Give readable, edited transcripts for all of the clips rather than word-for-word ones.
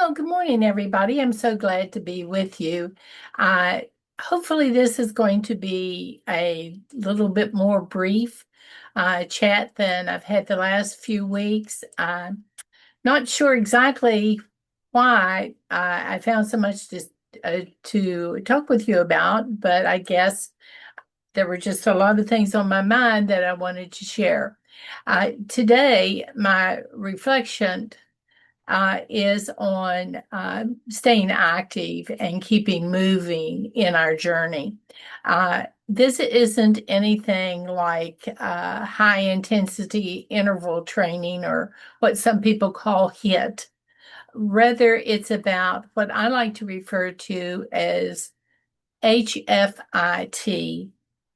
Well, good morning, everybody. I'm so glad to be with you. Uh, Hopefully, this is going to be a little bit more brief chat than I've had the last few weeks. I'm not sure exactly why I found so much to talk with you about, but I guess there were just a lot of things on my mind that I wanted to share. Today, my reflection is on staying active and keeping moving in our journey. This isn't anything like high intensity interval training or what some people call HIIT. Rather, it's about what I like to refer to as HFIT,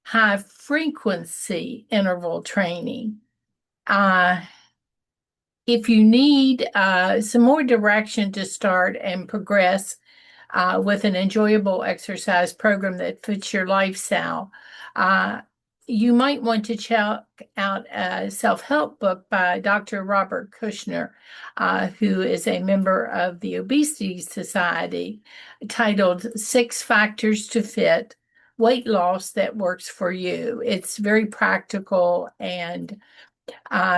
high frequency interval training. Uh, if you need some more direction to start and progress with an enjoyable exercise program that fits your lifestyle, uh, you might want to check out a self-help book by Dr. Robert Kushner, who is a member of the Obesity Society, titled Six Factors to Fit Weight Loss That Works for You. It's very practical and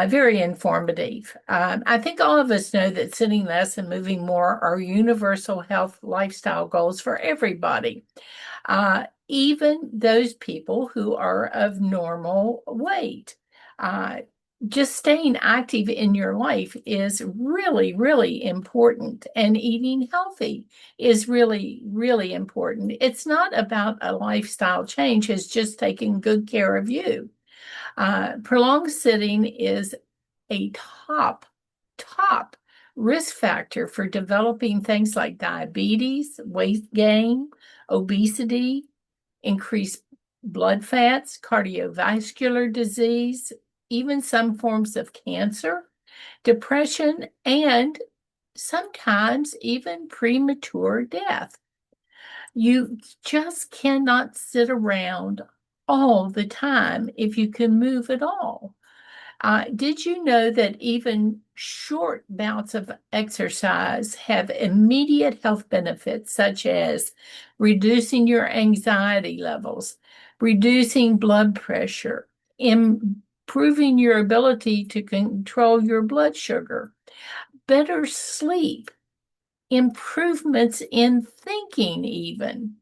very informative. I think all of us know that sitting less and moving more are universal health lifestyle goals for everybody, even those people who are of normal weight. Uh, just staying active in your life is really, really important, and eating healthy is really, really important. It's not about a lifestyle change, it's just taking good care of you. Prolonged sitting is a top risk factor for developing things like diabetes, weight gain, obesity, increased blood fats, cardiovascular disease, even some forms of cancer, depression, and sometimes even premature death. You just cannot sit around all the time if you can move at all. Did you know that even short bouts of exercise have immediate health benefits, such as reducing your anxiety levels, reducing blood pressure, improving your ability to control your blood sugar, better sleep, improvements in thinking, even?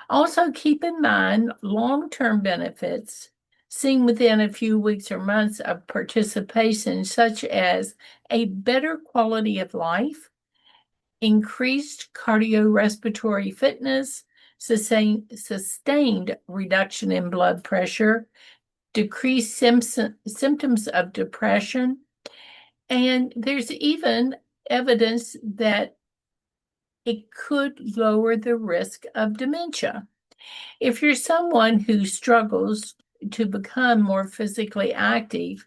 Also, keep in mind long-term benefits seen within a few weeks or months of participation, such as a better quality of life, increased cardiorespiratory fitness, sustained reduction in blood pressure, decreased symptoms of depression, and there's even evidence that it could lower the risk of dementia. If you're someone who struggles to become more physically active,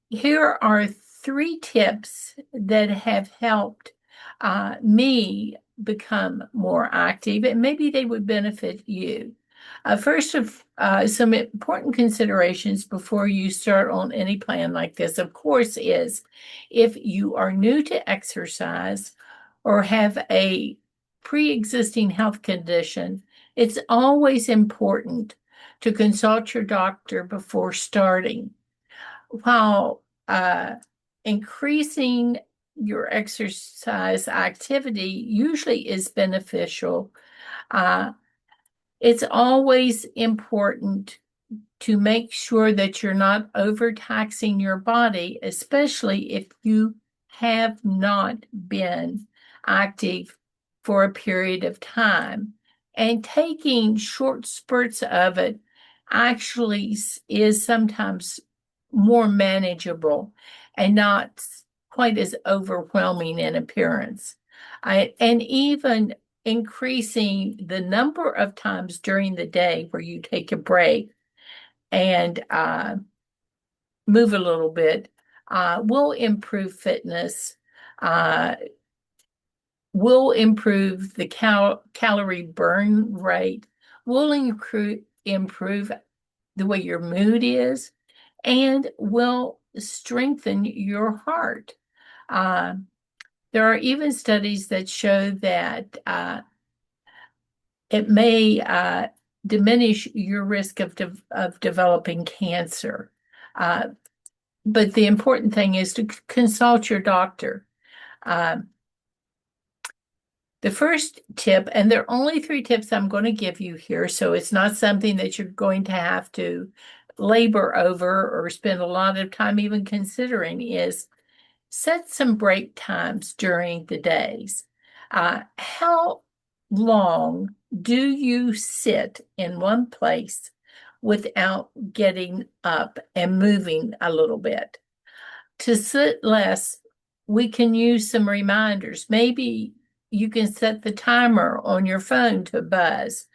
here are three tips that have helped me become more active, and maybe they would benefit you. First of some important considerations before you start on any plan like this, of course, is if you are new to exercise or have a pre-existing health condition, it's always important to consult your doctor before starting. While increasing your exercise activity usually is beneficial, uh, it's always important to make sure that you're not overtaxing your body, especially if you have not been active for a period of time. And taking short spurts of it actually is sometimes more manageable and not quite as overwhelming in appearance. And even increasing the number of times during the day where you take a break and move a little bit will improve fitness, uh, will improve the calorie burn rate, will improve the way your mood is, and will strengthen your heart. Uh, There are even studies that show that it may diminish your risk of developing cancer. Uh, but the important thing is to consult your doctor. The first tip, and there are only 3 tips I'm going to give you here, so it's not something that you're going to have to labor over or spend a lot of time even considering, is set some break times during the days. How long do you sit in one place without getting up and moving a little bit? To sit less, we can use some reminders. Maybe you can set the timer on your phone to buzz,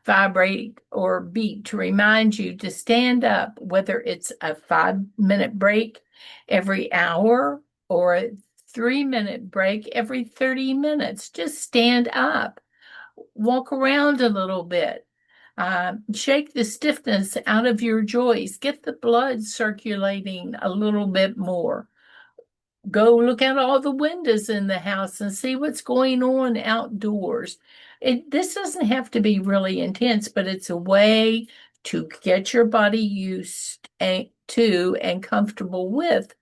vibrate, or beep to remind you to stand up, whether it's a 5-minute break every hour or a 3-minute break every 30 minutes. Just stand up, walk around a little bit. Shake the stiffness out of your joints. Get the blood circulating a little bit more. Go look out all the windows in the house and see what's going on outdoors. This doesn't have to be really intense, but it's a way to get your body used to and comfortable with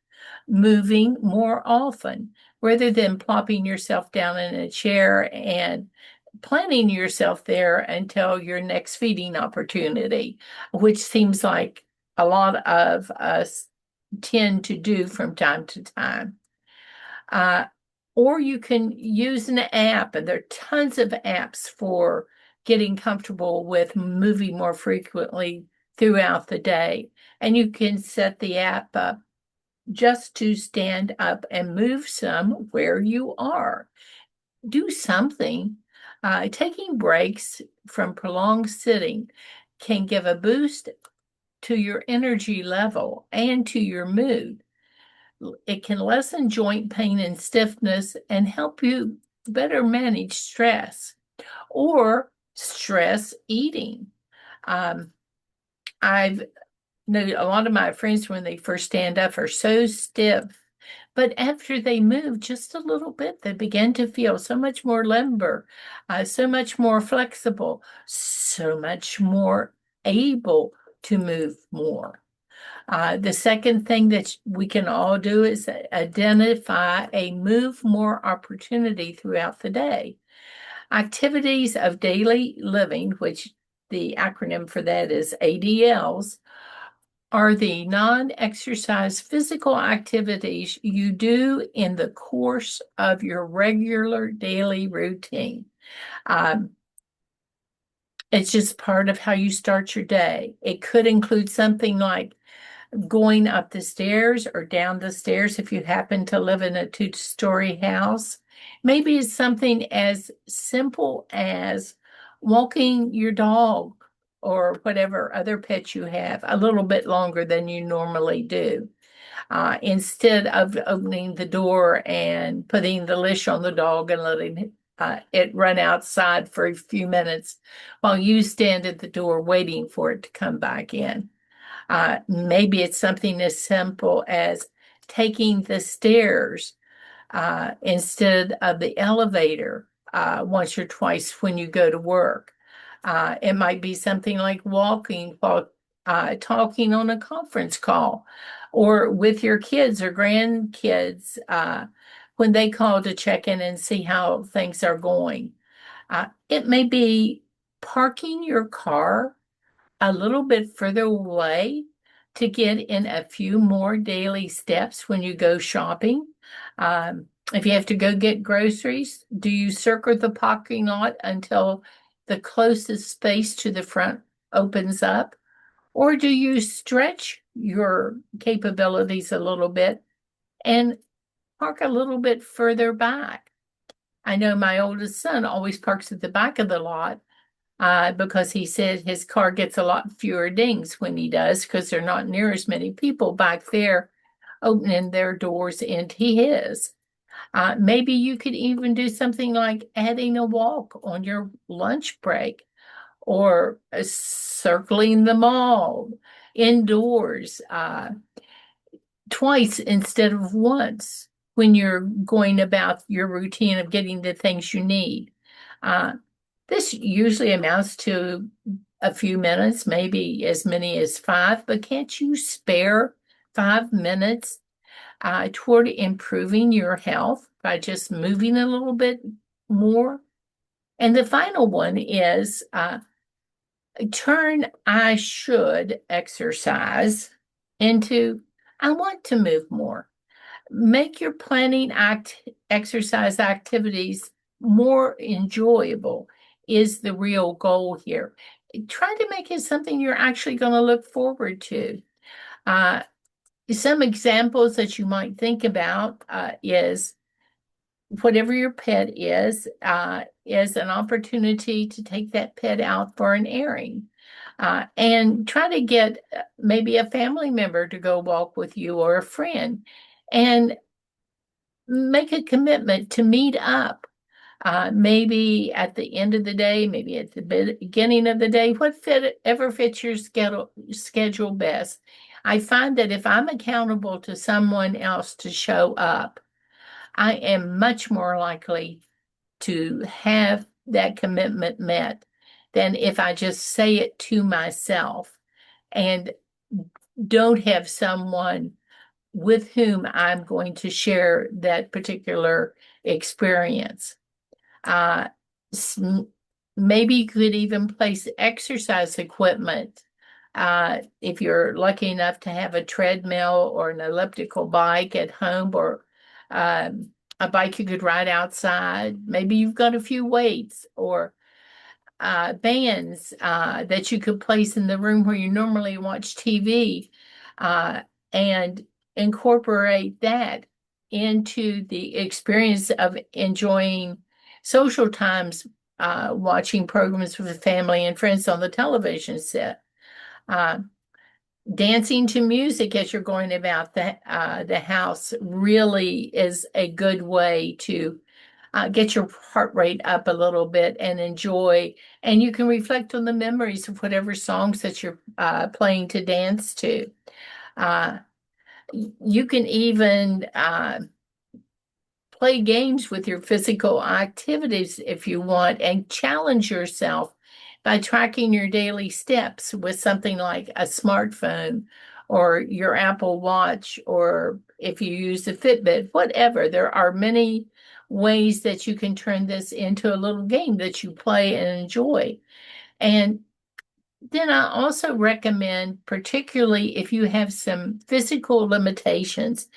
moving more often, rather than plopping yourself down in a chair and planning yourself there until your next feeding opportunity, which seems like a lot of us tend to do from time to time. Uh, or you can use an app, and there are tons of apps for getting comfortable with moving more frequently throughout the day. And you can set the app up just to stand up and move some where you are. Do something. Taking breaks from prolonged sitting can give a boost to your energy level and to your mood. It can lessen joint pain and stiffness and help you better manage stress or stress eating. I've known a lot of my friends, when they first stand up, are so stiff, but after they move just a little bit, they begin to feel so much more limber, so much more flexible, so much more able to move more. The second thing that we can all do is identify a move more opportunity throughout the day. Activities of daily living, which the acronym for that is ADLs, are the non-exercise physical activities you do in the course of your regular daily routine. It's just part of how you start your day. It could include something like going up the stairs or down the stairs if you happen to live in a 2-story house. Maybe it's something as simple as walking your dog or whatever other pet you have a little bit longer than you normally do. Instead of opening the door and putting the leash on the dog and letting it run outside for a few minutes while you stand at the door waiting for it to come back in. Maybe it's something as simple as taking the stairs instead of the elevator once or twice when you go to work. It might be something like walking while talking on a conference call, or with your kids or grandkids when they call to check in and see how things are going. It may be parking your car a little bit further away to get in a few more daily steps when you go shopping. If you have to go get groceries, do you circle the parking lot until the closest space to the front opens up? Or do you stretch your capabilities a little bit and park a little bit further back? I know my oldest son always parks at the back of the lot because he said his car gets a lot fewer dings when he does, because there are not near as many people back there opening their doors into his. Maybe you could even do something like adding a walk on your lunch break, or circling the mall indoors twice instead of once when you're going about your routine of getting the things you need. Uh, this usually amounts to a few minutes, maybe as many as 5, but can't you spare 5 minutes toward improving your health by just moving a little bit more? And the final one is turn I should exercise into I want to move more. Make your planning exercise activities more enjoyable is the real goal here. Try to make it something you're actually going to look forward to. Uh, some examples that you might think about is whatever your pet is an opportunity to take that pet out for an airing. And try to get maybe a family member to go walk with you or a friend and make a commitment to meet up. Maybe at the end of the day, maybe at the beginning of the day, whatever fits your schedule best. I find that if I'm accountable to someone else to show up, I am much more likely to have that commitment met than if I just say it to myself and don't have someone with whom I'm going to share that particular experience. Uh, Maybe you could even place exercise equipment. If you're lucky enough to have a treadmill or an elliptical bike at home or a bike you could ride outside, maybe you've got a few weights or bands that you could place in the room where you normally watch TV and incorporate that into the experience of enjoying social times, watching programs with family and friends on the television set. Dancing to music as you're going about the house really is a good way to get your heart rate up a little bit and enjoy. And you can reflect on the memories of whatever songs that you're playing to dance to. You can even play games with your physical activities if you want and challenge yourself by tracking your daily steps with something like a smartphone or your Apple Watch, or if you use a Fitbit, whatever. There are many ways that you can turn this into a little game that you play and enjoy. And then I also recommend, particularly if you have some physical limitations,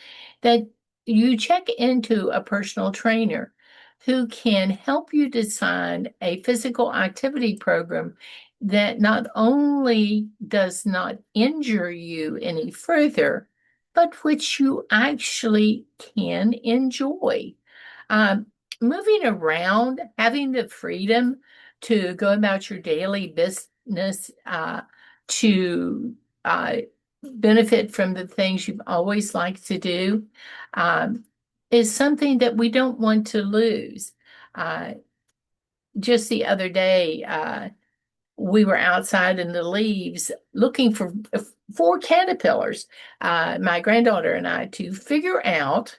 that you check into a personal trainer who can help you design a physical activity program that not only does not injure you any further, but which you actually can enjoy. Um, Moving around, having the freedom to go about your daily business, to uh, benefit from the things you've always liked to do, um, is something that we don't want to lose. Uh, just the other day, we were outside in the leaves looking for 4 caterpillars, my granddaughter and I, to figure out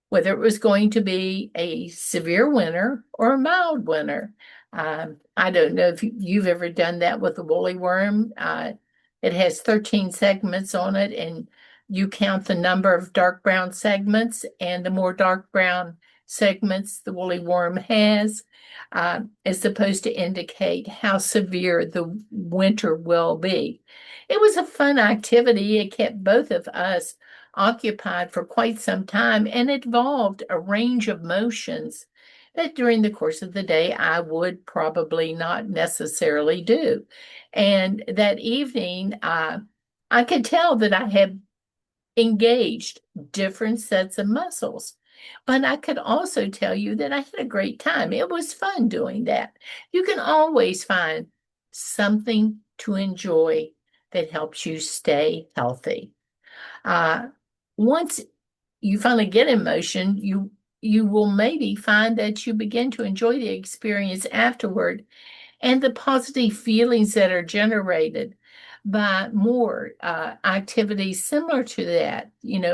whether it was going to be a severe winter or a mild winter. I don't know if you've ever done that with a woolly worm. It has 13 segments on it, and you count the number of dark brown segments, and the more dark brown segments the woolly worm has, is supposed to indicate how severe the winter will be. It was a fun activity. It kept both of us occupied for quite some time and involved a range of motions that during the course of the day I would probably not necessarily do. And that evening, I could tell that I had engaged different sets of muscles. But I could also tell you that I had a great time. It was fun doing that. You can always find something to enjoy that helps you stay healthy. Once you finally get in motion, you will maybe find that you begin to enjoy the experience afterward and the positive feelings that are generated by more activities similar to that.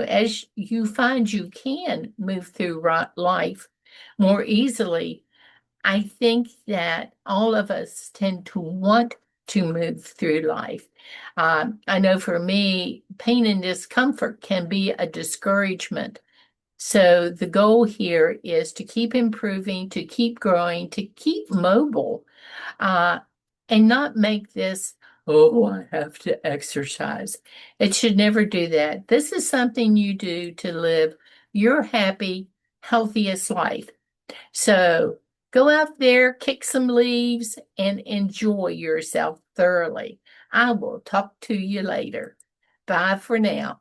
As you find you can move through life more easily, I think that all of us tend to want to move through life. I know for me, pain and discomfort can be a discouragement. So the goal here is to keep improving, to keep growing, to keep mobile, uh, and not make this, oh, I have to exercise. It should never do that. This is something you do to live your happy, healthiest life. So go out there, kick some leaves, and enjoy yourself thoroughly. I will talk to you later. Bye for now.